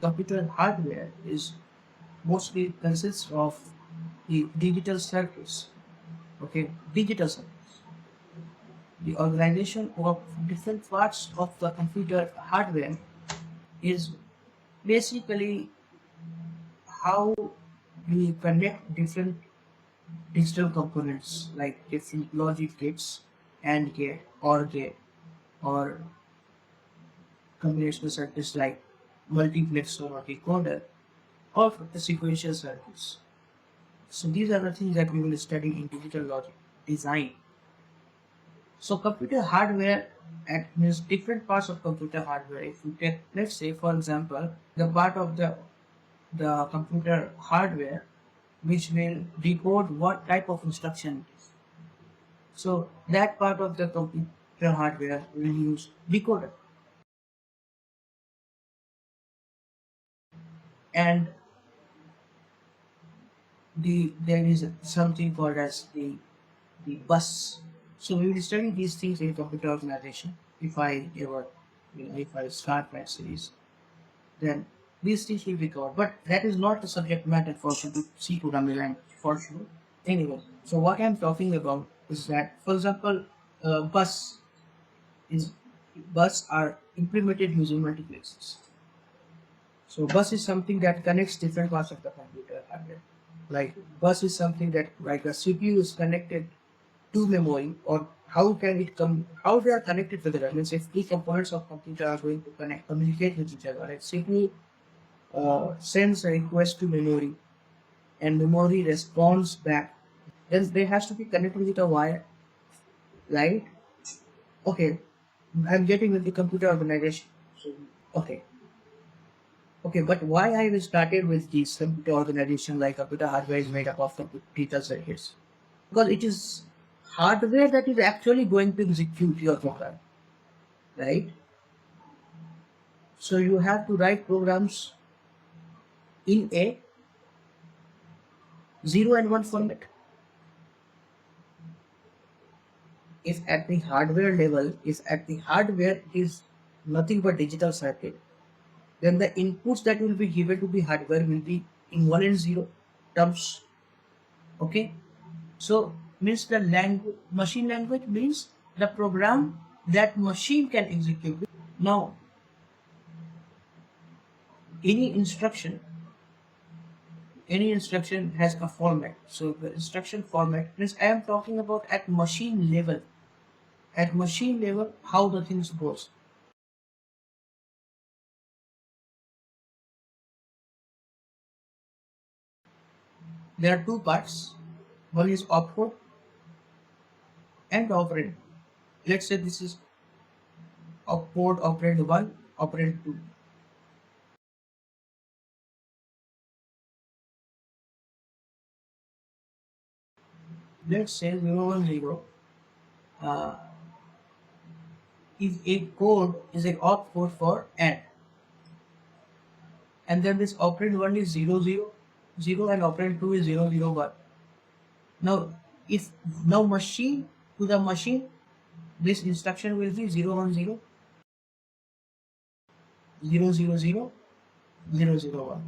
Computer hardware is mostly consists of the digital circuits. Okay, digital circuits. The organization of different parts of the computer hardware is basically how we connect different digital components like different logic gates, AND gate, OR gate, or combinational circuits like multiplexer or decoder, or the sequential circuits. So these are the things that we will study in digital logic design. So computer hardware means different parts of computer hardware. If you take, let's say, for example, the part of the computer hardware which will decode what type of instruction it is. So that part of the computer hardware will use decoder. And there is something called as the bus. So we will study these things in computer organization. If I ever, if I start my series, then these things will be covered. But that is not the subject matter for C programming language for sure. Anyway, so what I'm talking about is that, for example, bus is bus are implemented using multiplexers. So bus is something that connects different parts of the computer hardware. Like bus is something that, like a CPU is connected to memory, or how can it come, how they are connected together. Means if three components of computer are going to communicate with each other, like CPU sends a request to memory and memory responds back, then there has to be connected with a wire, right? Okay, I'm getting with the computer organization. So, okay. Okay, but why I started with this computer organization like computer hardware is made up of computer circuits? Because it is hardware that is actually going to execute your program, right? So you have to write programs in a 0 and 1 format. If at the hardware level, if at the hardware is nothing but digital circuit, then the inputs that will be given to the hardware will be in 1 and 0 terms. Okay, so means the language, machine language means the program that machine can execute. Now, any instruction has a format. So the instruction format means I am talking about at machine level. At machine level, how the things goes. There are two parts. One is opcode and operand. Let's say this is opcode operand 1, operand 2. Let's say 0, 1, 0. If a code is an opcode for AND, and then this operand 1 is 0, 0, 0, and operand 2 is 0, 0, 1. Now, if now machine to the machine, this instruction will be 0, 1, 0, 0, 0, 0, 0, 0, 1.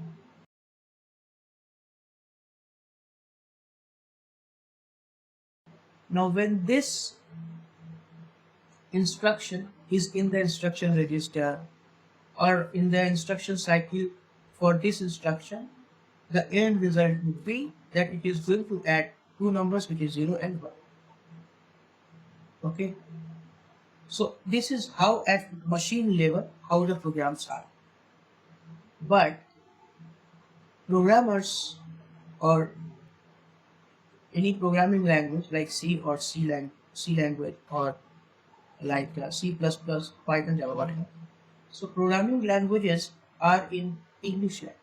Now, when this instruction is in the instruction register or in the instruction cycle for this instruction, the end result would be that it is going to add two numbers, which is 0 and 1. Okay, so this is how at machine level how the programs are. But programmers or any programming language like C or C language, or like C++, Python, Java, whatever. So programming languages are in English language.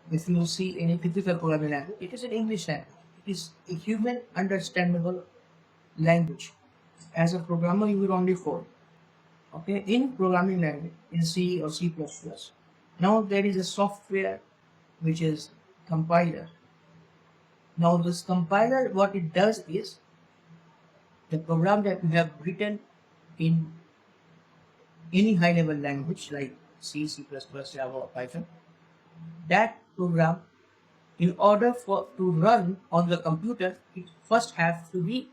If you see any typical programming language, it is in English language. It is a human understandable language. As a programmer, you will only code. Okay, in programming language, in C or C++. Now there is a software which is compiler. Now this compiler, what it does is, the program that you have written in any high level language like C, C++, Java, or Python. That program, in order to run on the computer, it first has to be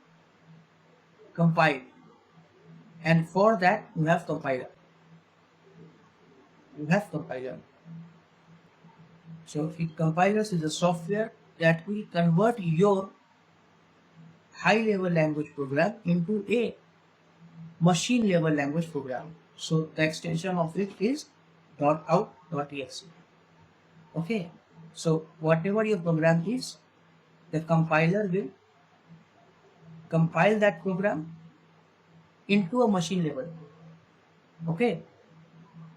compiled, and for that you have compiler. So compilers is a software that will convert your high-level language program into a machine-level language program. So the extension of it is .out.exe. Okay, so whatever your program is, the compiler will compile that program into a machine level. Okay,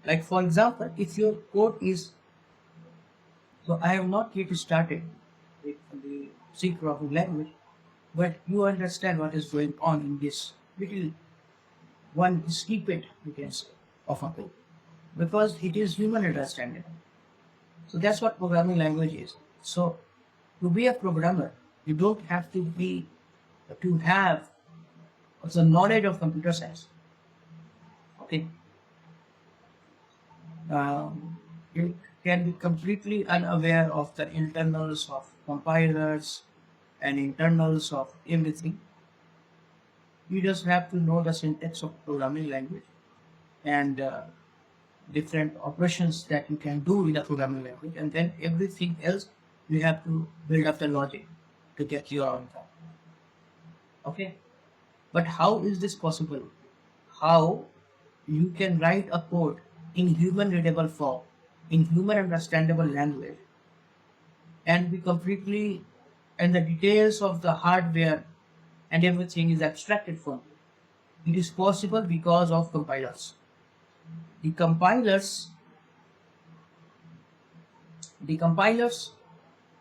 like for example, if your code is, so I have not yet started with the C programming language, but you understand what is going on in this little one snippet, you can say, of a code, because it is human understanding. So that's what programming language is. So to be a programmer, you don't have to have the knowledge of computer science. Okay, you can be completely unaware of the internals of compilers and internals of everything. You just have to know the syntax of programming language and different operations that you can do in a programming language, and then everything else you have to build up the logic to get your outcome. Okay, but how is this possible? How you can write a code in human readable form, in human understandable language, and be completely, and the details of the hardware and everything is abstracted from you. It is possible because of compilers. The compilers,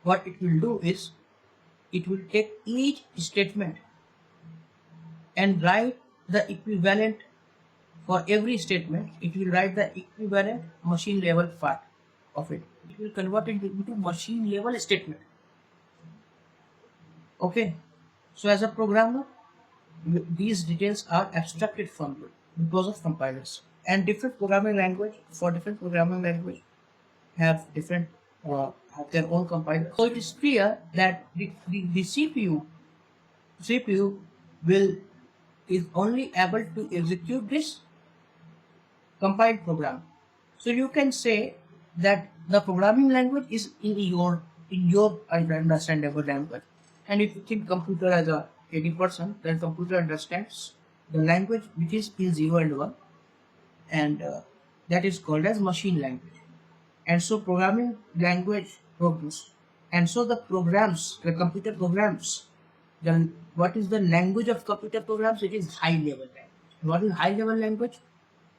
what it will do is, it will take each statement and write the equivalent for every statement. It will write the equivalent machine level part of it. It will convert it into machine level statement. Okay, so as a programmer, these details are abstracted from you because of compilers. And different programming language have different have their own compilers. So it is clear that the CPU is only able to execute this compiled program. So you can say that the programming language is in your understandable language. And if you think computer as a 80%, then computer understands the language which is in 0 and 1, and that is called as machine language. And so programming language programs, and so the computer programs, then what is the language of computer programs? It is high level language. What is high level language?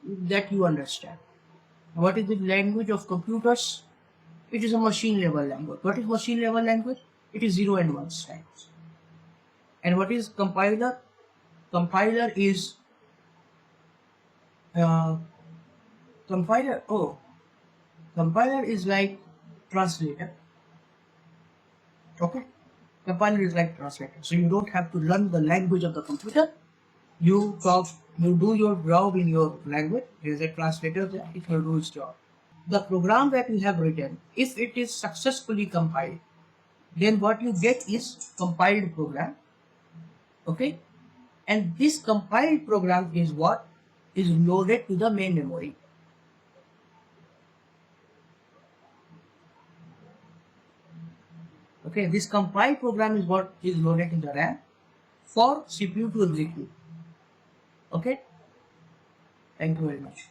That you understand. What is the language of computers? It is a machine level language. What is machine level language? It is 0 and 1 times. And what is compiler? Compiler is compiler is like translator. Okay, compiler is like translator. So you don't have to learn the language of the computer. You do your job in your language. There is a translator there. It will do its job. The program that you have written, if it is successfully compiled, then what you get is compiled program. Okay, and this compiled program is what is loaded to the main memory. Okay, this compiled program is what is loaded in the RAM for CPU to execute. Okay, thank you very much.